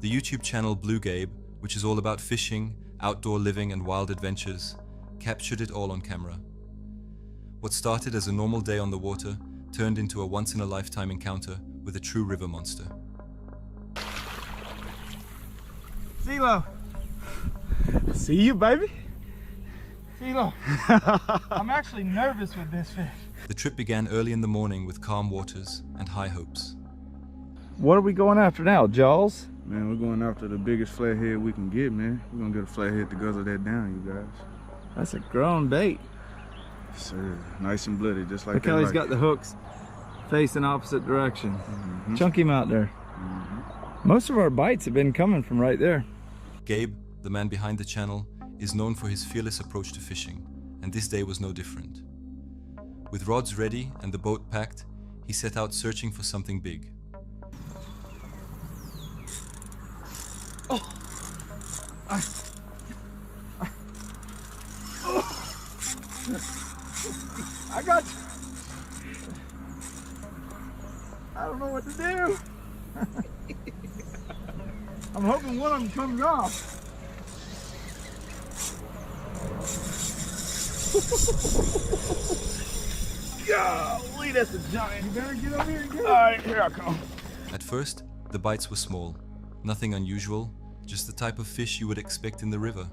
The YouTube channel Blue Gabe, which is all about fishing, outdoor living and wild adventures, captured it all on camera. What started as a normal day on the water turned into a once-in-a-lifetime encounter with a true river monster. CeeLo! See you, baby! CeeLo! I'm actually nervous with this fish. The trip began early in the morning with calm waters and high hopes. What are we going after now, Jaws? Man, we're going after the biggest flathead we can get, man. We're gonna get a flathead to guzzle that down, you guys. That's a grown bait. Yes, sir. Nice and bloody, just like Look that. how he's got the hooks facing opposite direction. Chunk him out there. Most of our bites have been coming from right there. Gabe, the man behind the channel, is known for his fearless approach to fishing, and this day was no different. With rods ready and the boat packed, he set out searching for something big. I got you. I don't know what to do. I'm hoping one of them comes off. Golly, that's a giant. You better get over here and get it. All right, here I come. At first, the bites were small, nothing unusual, just the type of fish you would expect in the river.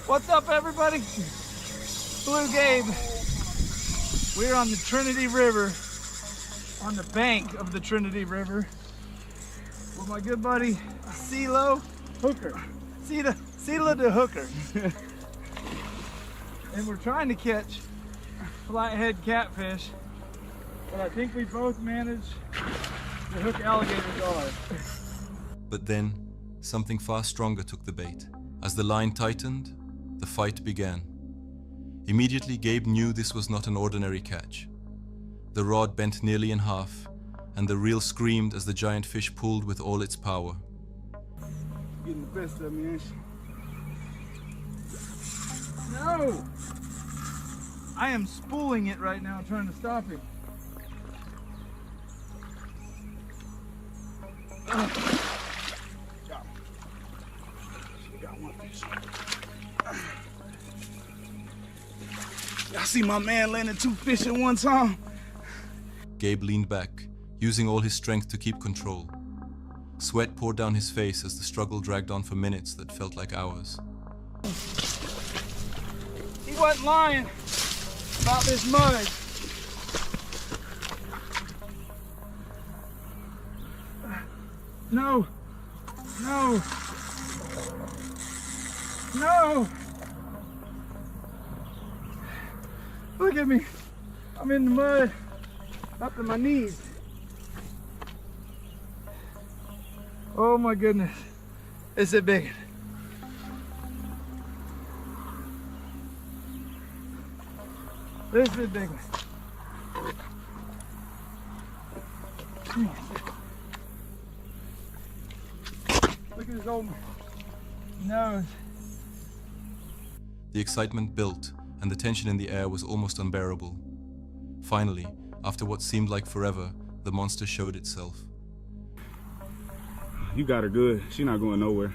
What's up, everybody? Blue Gabe. We're on the Trinity River, on the bank of the Trinity River, with my good buddy CeeLo Hooker. CeeLo the Hooker. And we're trying to catch flathead catfish, but I think we both managed to hook alligator gar. But then, something far stronger took the bait. As the line tightened, the fight began. Immediately, Gabe knew this was not an ordinary catch. The rod bent nearly in half, and the reel screamed as the giant fish pulled with all its power. Getting the best of me, ain't she? No! I am spooling it right now, trying to stop him. Got one fish. I see my man landing 2 fish at one time. Gabe leaned back, using all his strength to keep control. Sweat poured down his face as the struggle dragged on for minutes that felt like hours. He wasn't lying about this mud. No. No. No. Look at me. I'm in the mud up to my knees. Oh my goodness. It's a big one. This is a big one. Come on. Look at his old nose. The excitement built, and the tension in the air was almost unbearable. Finally, after what seemed like forever, the monster showed itself. You got her good. She's not going nowhere.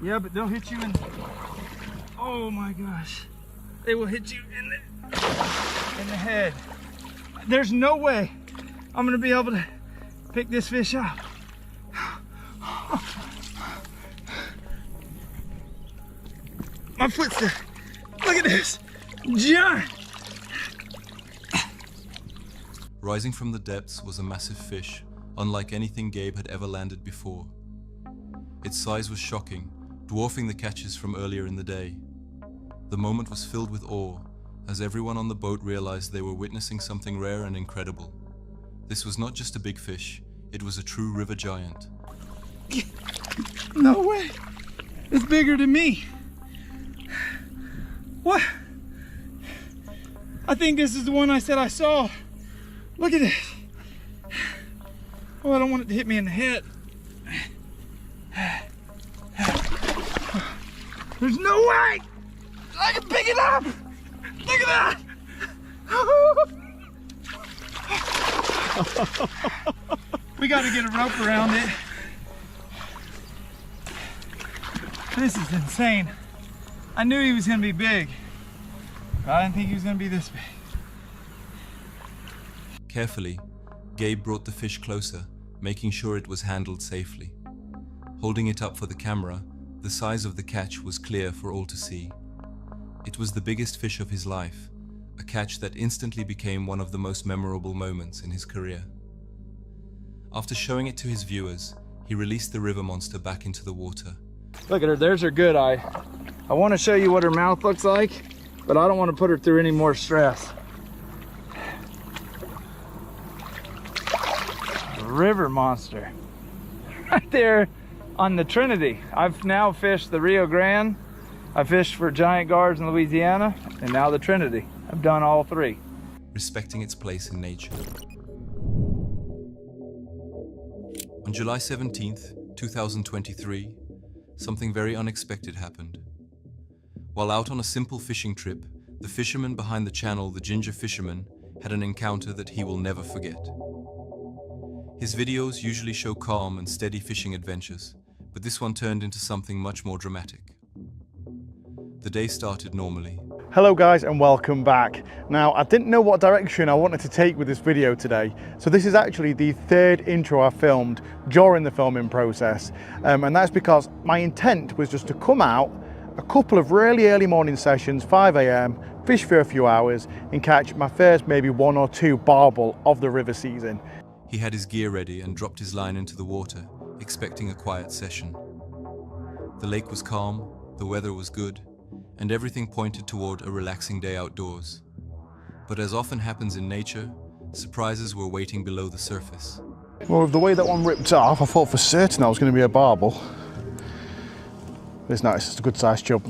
Yeah, but they'll hit you in. Oh my gosh. They will hit you in the head. There's no way I'm gonna be able to pick this fish up. My foot's there. Look at this. Giant. Rising from the depths was a massive fish, unlike anything Gabe had ever landed before. Its size was shocking, dwarfing the catches from earlier in the day. The moment was filled with awe, as everyone on the boat realized they were witnessing something rare and incredible. This was not just a big fish, it was a true river giant. No way. It's bigger than me. What? I think this is the one I said I saw. Look at this. Oh, I don't want it to hit me in the head. There's no way I can pick it up. Look at that. We got to get a rope around it. This is insane. I knew he was going to be big, but I didn't think he was going to be this big. Carefully, Gabe brought the fish closer, making sure it was handled safely. Holding it up for the camera, the size of the catch was clear for all to see. It was the biggest fish of his life, a catch that instantly became one of the most memorable moments in his career. After showing it to his viewers, he released the river monster back into the water. Look at her, there's her good eye. I want to show you what her mouth looks like, but I don't want to put her through any more stress. River monster. Right there on the Trinity. I've now fished the Rio Grande, I fished for Giant Guards in Louisiana, and now the Trinity. I've done all 3. Respecting its place in nature. On July 17th, 2023, something very unexpected happened. While out on a simple fishing trip, the fisherman behind the channel, The Ginger Fisherman, had an encounter that he will never forget. His videos usually show calm and steady fishing adventures, but this one turned into something much more dramatic. The day started normally. Hello guys and welcome back. Now I didn't know what direction I wanted to take with this video today, so this is actually the 3rd intro I filmed during the filming process, and that's because my intent was just to come out a couple of really early morning sessions, 5 AM, fish for a few hours and catch my first maybe 1 or 2 barbel of the river season. He had his gear ready and dropped his line into the water, expecting a quiet session. The lake was calm, the weather was good, and everything pointed toward a relaxing day outdoors. But as often happens in nature, surprises were waiting below the surface. Well, with the way that one ripped off, I thought for certain that was going to be a barbel. It's nice, it's a good sized chub.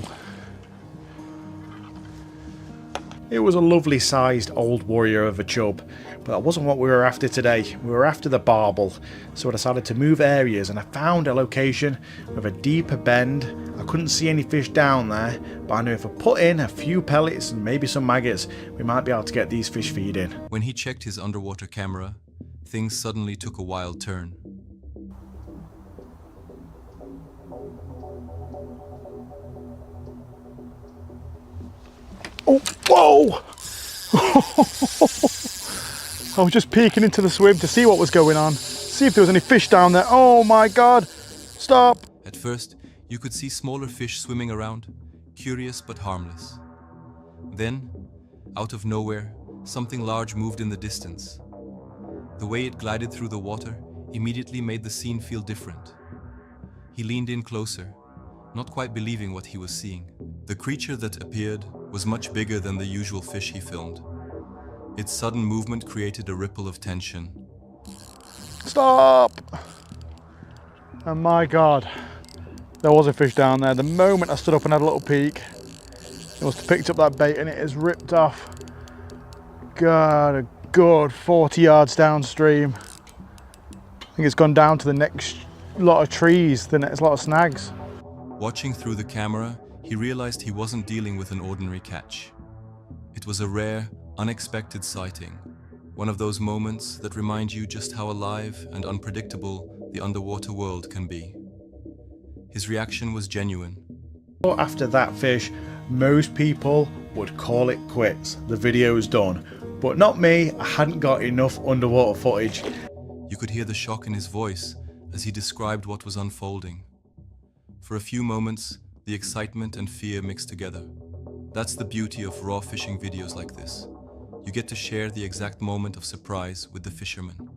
It was a lovely sized old warrior of a chub, but that wasn't what we were after today. We were after the barbel, so I decided to move areas and I found a location with a deeper bend. I couldn't see any fish down there, but I knew if I put in a few pellets and maybe some maggots, we might be able to get these fish feeding. When he checked his underwater camera, things suddenly took a wild turn. Oh, whoa! I was just peeking into the swim to see what was going on, see if there was any fish down there. Oh my god! Stop! At first, you could see smaller fish swimming around, curious but harmless. Then, out of nowhere, something large moved in the distance. The way it glided through the water immediately made the scene feel different. He leaned in closer, not quite believing what he was seeing. The creature that appeared was much bigger than the usual fish he filmed. Its sudden movement created a ripple of tension. Stop! And my god, there was a fish down there. The moment I stood up and had a little peek, it must have picked up that bait and it is ripped off. God, a good 40 yards downstream. I think it's gone down to the next lot of trees, the next lot of snags. Watching through the camera, he realized he wasn't dealing with an ordinary catch. It was a rare, unexpected sighting. One of those moments that remind you just how alive and unpredictable the underwater world can be. His reaction was genuine. After that fish, most people would call it quits. The video is done. But not me, I hadn't got enough underwater footage. You could hear the shock in his voice as he described what was unfolding. For a few moments, the excitement and fear mixed together. That's the beauty of raw fishing videos like this. You get to share the exact moment of surprise with the fisherman.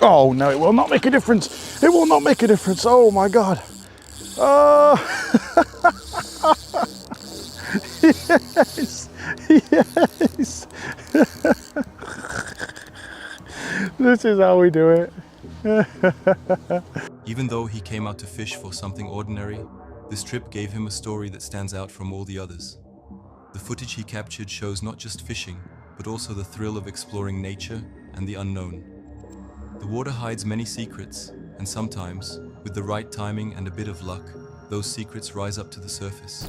Oh no, it will not make a difference. It will not make a difference. Oh my god. Yes, yes. This is how we do it. Even though he came out to fish for something ordinary, this trip gave him a story that stands out from all the others. The footage he captured shows not just fishing, but also the thrill of exploring nature and the unknown. The water hides many secrets, and sometimes, with the right timing and a bit of luck, those secrets rise up to the surface.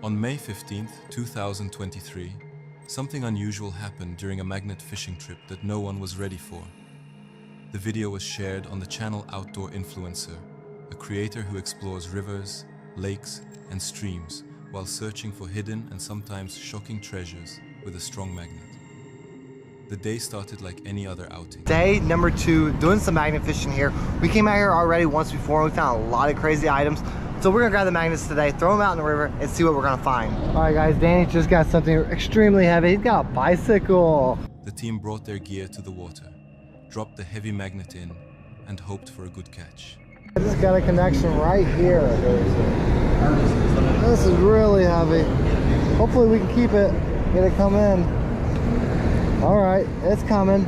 On May 15th, 2023, something unusual happened during a magnet fishing trip that no one was ready for. The video was shared on the channel Outdoor Influencer, a creator who explores rivers, lakes, and streams while searching for hidden and sometimes shocking treasures with a strong magnet. The day started like any other outing. Day number 2, doing some magnet fishing here. We came out here already once before. We found a lot of crazy items. So we're gonna grab the magnets today, throw them out in the river, and see what we're gonna find. All right guys, Danny just got something extremely heavy. He's got a bicycle. The team brought their gear to the water, dropped the heavy magnet in, and hoped for a good catch. I just got a connection right here. This is really heavy. Hopefully we can keep it, get it come in. All right, it's coming.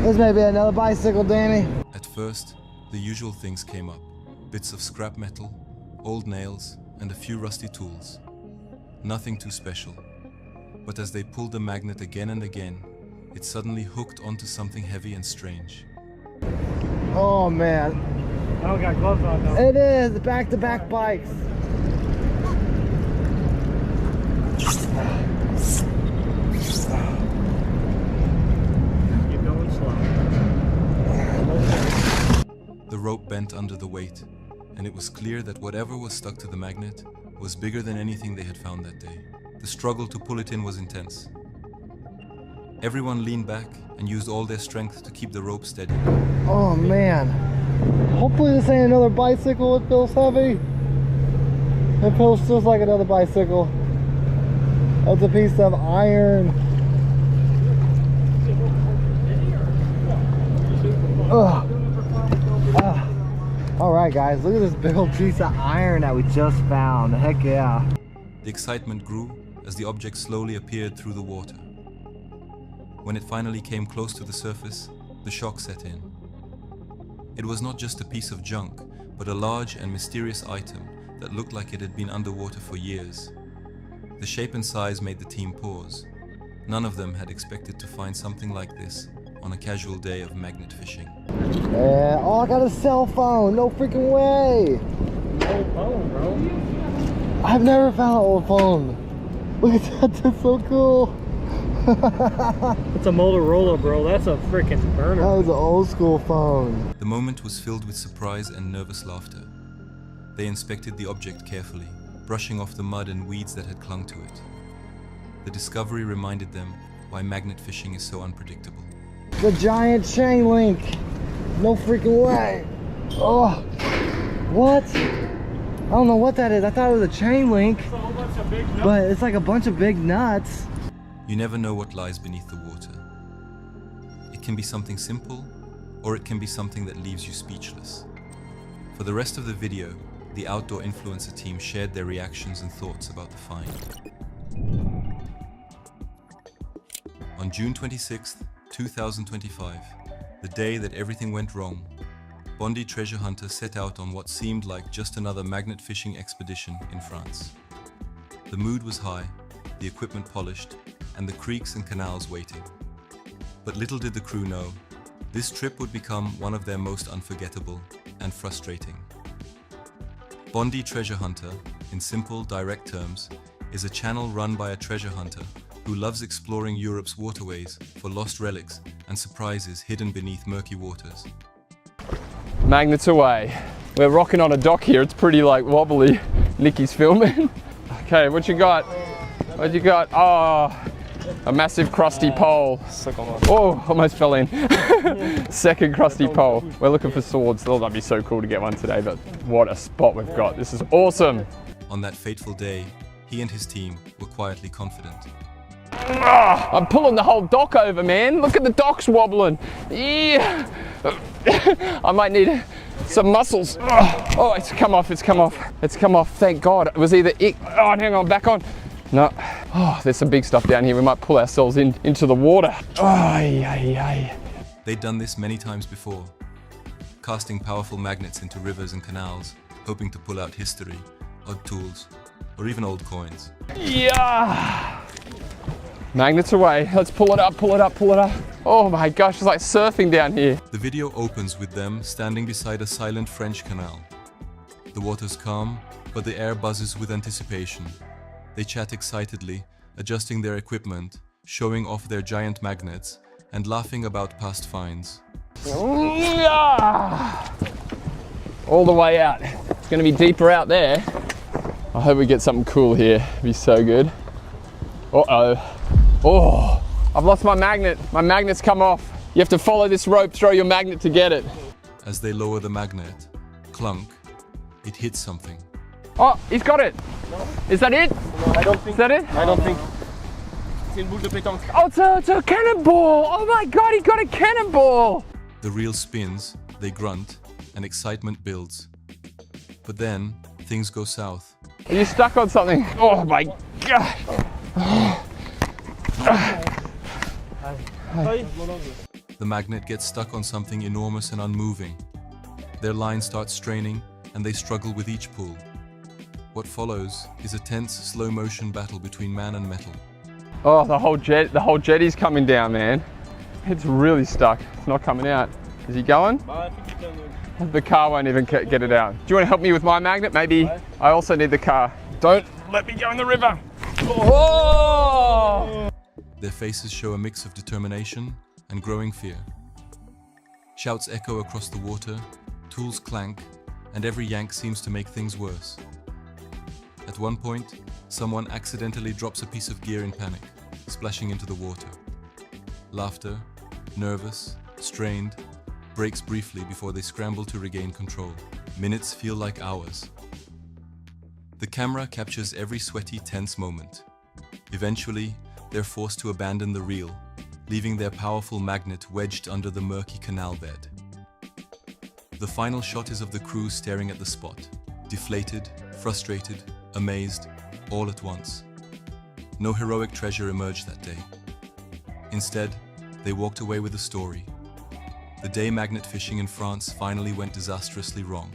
This may be another bicycle, Danny. At first, the usual things came up. Bits of scrap metal, old nails, and a few rusty tools. Nothing too special. But as they pulled the magnet again and again, it suddenly hooked onto something heavy and strange. Oh man. I don't got gloves on though. It is, back-to-back bikes. You're going slow. The rope bent under the weight, and it was clear that whatever was stuck to the magnet was bigger than anything they had found that day. The struggle to pull it in was intense. Everyone leaned back and used all their strength to keep the rope steady. Oh man. Hopefully this ain't another bicycle. It feels heavy. It feels just like another bicycle. That's a piece of iron. Ugh. All right guys, look at this big old piece of iron that we just found. Heck yeah. The excitement grew as the object slowly appeared through the water. When it finally came close to the surface, the shock set in. It was not just a piece of junk, but a large and mysterious item that looked like it had been underwater for years. The shape and size made the team pause. None of them had expected to find something like this on a casual day of magnet fishing. Yeah, oh, I got a cell phone. No freaking way. Old phone, bro. I've never found an old phone. Look at that, that's so cool. It's a Motorola, bro. That's a freaking burner. That was an old school phone. The moment was filled with surprise and nervous laughter. They inspected the object carefully, brushing off the mud and weeds that had clung to it. The discovery reminded them why magnet fishing is so unpredictable. The giant chain link. No freaking way. Oh, what? I don't know what that is. I thought it was a chain link, but it's like a bunch of big nuts. You never know what lies beneath the water. It can be something simple, or it can be something that leaves you speechless. For the rest of the video, the Outdoor Influencer team shared their reactions and thoughts about the find. On June 26th, 2025, the day that everything went wrong, Bondy Treasure Hunter set out on what seemed like just another magnet fishing expedition in France. The mood was high, the equipment polished, and the creeks and canals waiting. But little did the crew know, this trip would become one of their most unforgettable and frustrating. Bondy Treasure Hunter, in simple, direct terms, is a channel run by a treasure hunter who loves exploring Europe's waterways for lost relics and surprises hidden beneath murky waters. Magnets away. We're rocking on a dock here. It's pretty like wobbly. Nikki's filming. Okay, what you got? What you got? Oh, a massive crusty pole. Oh, almost fell in. Second crusty pole. We're looking for swords. Oh, that'd be so cool to get one today, but what a spot we've got. This is awesome. On that fateful day, he and his team were quietly confident. I'm pulling the whole dock over, man. Look at the docks wobbling. Yeah. I might need some muscles. Oh, it's come off, it's come off. It's come off, thank God. It was either it. Oh, hang on, back on. No. Oh, there's some big stuff down here. We might pull ourselves into the water. They'd done this many times before, casting powerful magnets into rivers and canals, hoping to pull out history, odd tools, or even old coins. Yeah. Magnets away. Let's pull it up, pull it up, pull it up. Oh my gosh, it's like surfing down here. The video opens with them standing beside a silent French canal. The water's calm, but the air buzzes with anticipation. They chat excitedly, adjusting their equipment, showing off their giant magnets, and laughing about past finds. All the way out. It's going to be deeper out there. I hope we get something cool here. It'd be so good. Uh-oh. Oh, I've lost my magnet. My magnet's come off. You have to follow this rope, throw your magnet to get it. As they lower the magnet, clunk, it hits something. Oh, he's got it. Is that it? I don't think. Is that it? I don't think. C'est une boule de pétanque. Oh, it's a cannonball. Oh my God, he got a cannonball. The reel spins, they grunt, and excitement builds. But then, things go south. Are you stuck on something? Oh my God. The magnet gets stuck on something enormous and unmoving. Their line starts straining, and they struggle with each pull. What follows is a tense, slow-motion battle between man and metal. Oh, the whole jetty's coming down, man. It's really stuck. It's not coming out. Is he going? The car won't even get it out. Do you want to help me with my magnet? Maybe. I also need the car. Don't let me go in the river. Oh! Their faces show a mix of determination and growing fear. Shouts echo across the water, tools clank, and every yank seems to make things worse. At one point, someone accidentally drops a piece of gear in panic, splashing into the water. Laughter, nervous, strained, breaks briefly before they scramble to regain control. Minutes feel like hours. The camera captures every sweaty, tense moment. Eventually, they're forced to abandon the reel, leaving their powerful magnet wedged under the murky canal bed. The final shot is of the crew staring at the spot, deflated, frustrated, amazed, all at once. No heroic treasure emerged that day. Instead, they walked away with a story. The day magnet fishing in France finally went disastrously wrong.